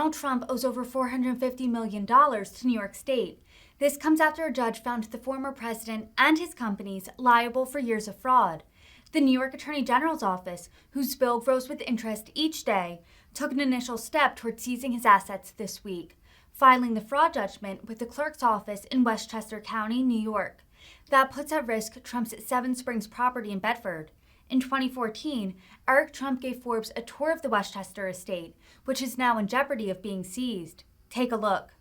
Donald Trump owes over $450 million to New York State. This comes after a judge found the former president and his companies liable for years of fraud. The New York Attorney General's office, whose bill grows with interest each day, took an initial step toward seizing his assets this week, filing the fraud judgment with the clerk's office in Westchester County, New York. That puts at risk Trump's Seven Springs property in Bedford. In 2014, Eric Trump gave Forbes a tour of the Westchester estate, which is now in jeopardy of being seized. Take a look.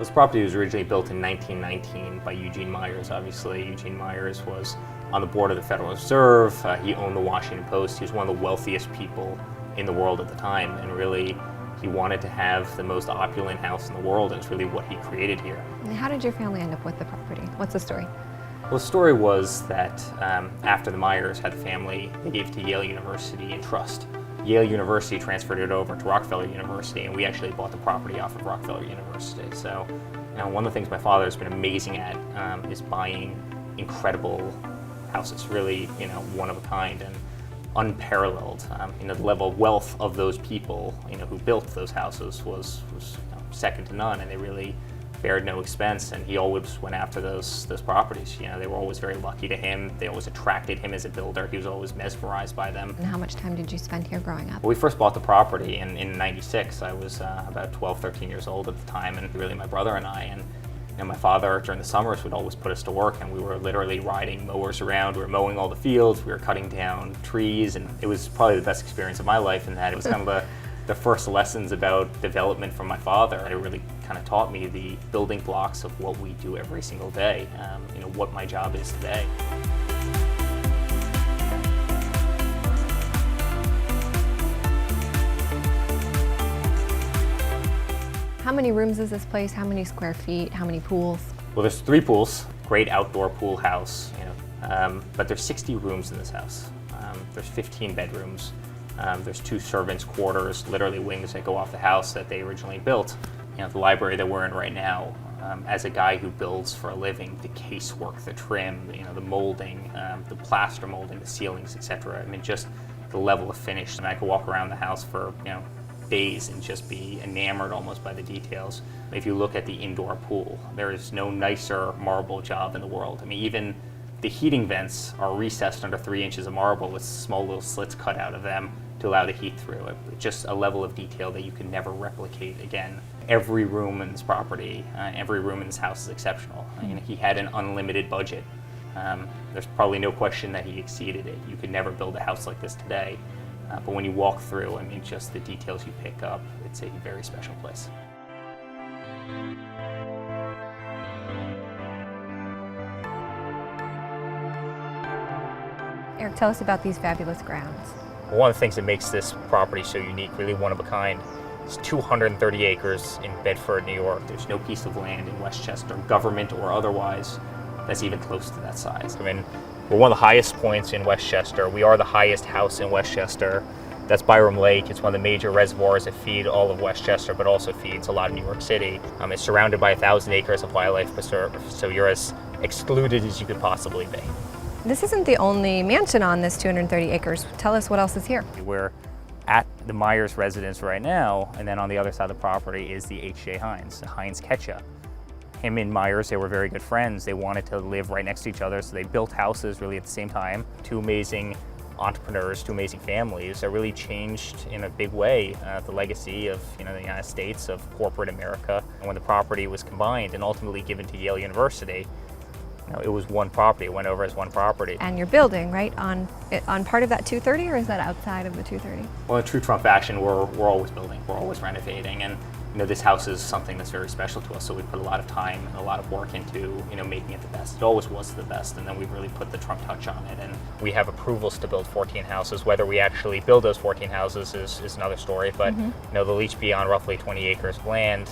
This property was originally built in 1919 by Eugene Myers. Obviously, Eugene Myers was on the board of the Federal Reserve. He owned the Washington Post. He was one of the wealthiest people in the world at the time, and really he wanted to have the most opulent house in the world, and it's really what he created here. And how did your family end up with the property? What's the story? Well, the story was that after the Myers had the family, they gave it to Yale University in trust. Yale University transferred it over to Rockefeller University, and we actually bought the property off of Rockefeller University. So, one of the things my father has been amazing at is buying incredible houses, really, one of a kind and unparalleled. The level of wealth of those people, who built those houses was second to none, and they really spared no expense, and he always went after those properties. They were always very lucky to him. They always attracted him as a builder. He was always mesmerized by them. And how much time did you spend here growing up? Well, we first bought the property in 96. I was about 12, 13 years old at the time, and really my brother and I, and my father during the summers would always put us to work, and we were literally riding mowers around. We were mowing all the fields, we were cutting down trees, and it was probably the best experience of my life in that it was kind of the first lessons about development from my father. It really kind of taught me the building blocks of what we do every single day, what my job is today. How many rooms is this place? How many square feet? How many pools? Well, there's 3 pools, great outdoor pool house, but there's 60 rooms in this house. There's 15 bedrooms. There's 2 servants' quarters, literally wings that go off the house that they originally built. The library that we're in right now, as a guy who builds for a living, the casework, the trim, the molding, the plaster molding, the ceilings, etc. Just the level of finish. And I could walk around the house for, days and just be enamored almost by the details. If you look at the indoor pool, there is no nicer marble job in the world. Even the heating vents are recessed under 3 inches of marble with small little slits cut out of them to allow the heat through. Just a level of detail that you can never replicate again. Every room in this property, every room in this house is exceptional. He had an unlimited budget. There's probably no question that he exceeded it. You could never build a house like this today. But when you walk through, just the details you pick up, it's a very special place. Eric, tell us about these fabulous grounds. Well, one of the things that makes this property so unique, really one of a kind, is 230 acres in Bedford, New York. There's no piece of land in Westchester, government or otherwise, that's even close to that size. We're one of the highest points in Westchester. We are the highest house in Westchester. That's Byram Lake. It's one of the major reservoirs that feed all of Westchester, but also feeds a lot of New York City. It's surrounded by 1,000 acres of wildlife preserve, so you're as excluded as you could possibly be. This isn't the only mansion on this 230 acres. Tell us what else is here. We're at the Myers residence right now, and then on the other side of the property is the H.J. Heinz Ketchup. Him and Myers, they were very good friends. They wanted to live right next to each other, so they built houses really at the same time. 2 amazing entrepreneurs, 2 amazing families that really changed in a big way the legacy of the United States, of corporate America. And when the property was combined and ultimately given to Yale University, it was one property. It went over as one property. And you're building, right, on part of that 230, or is that outside of the 230? Well, in true Trump fashion, we're always building. We're always renovating, and this house is something that's very special to us. So we put a lot of time and a lot of work into making it the best. It always was the best, and then we've really put the Trump touch on it. And we have approvals to build 14 houses. Whether we actually build those 14 houses is another story. But they'll each be on roughly 20 acres of land.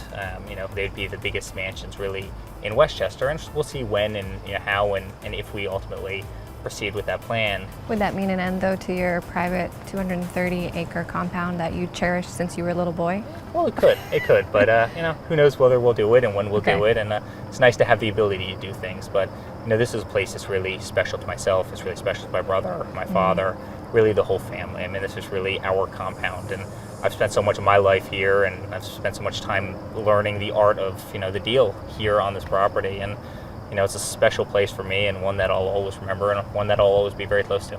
They'd be the biggest mansions really in Westchester, and we'll see when and how and if we ultimately proceed with that plan. Would that mean an end, though, to your private 230-acre compound that you cherished since you were a little boy? Well, it could, but who knows whether we'll do it and when we'll do it, and it's nice to have the ability to do things, but this is a place that's really special to myself, it's really special to my brother, my father, really the whole family. I mean, this is really our compound, and I've spent so much of my life here, and I've spent so much time learning the art of, the deal here on this property, and it's a special place for me, and one that I'll always remember, and one that I'll always be very close to.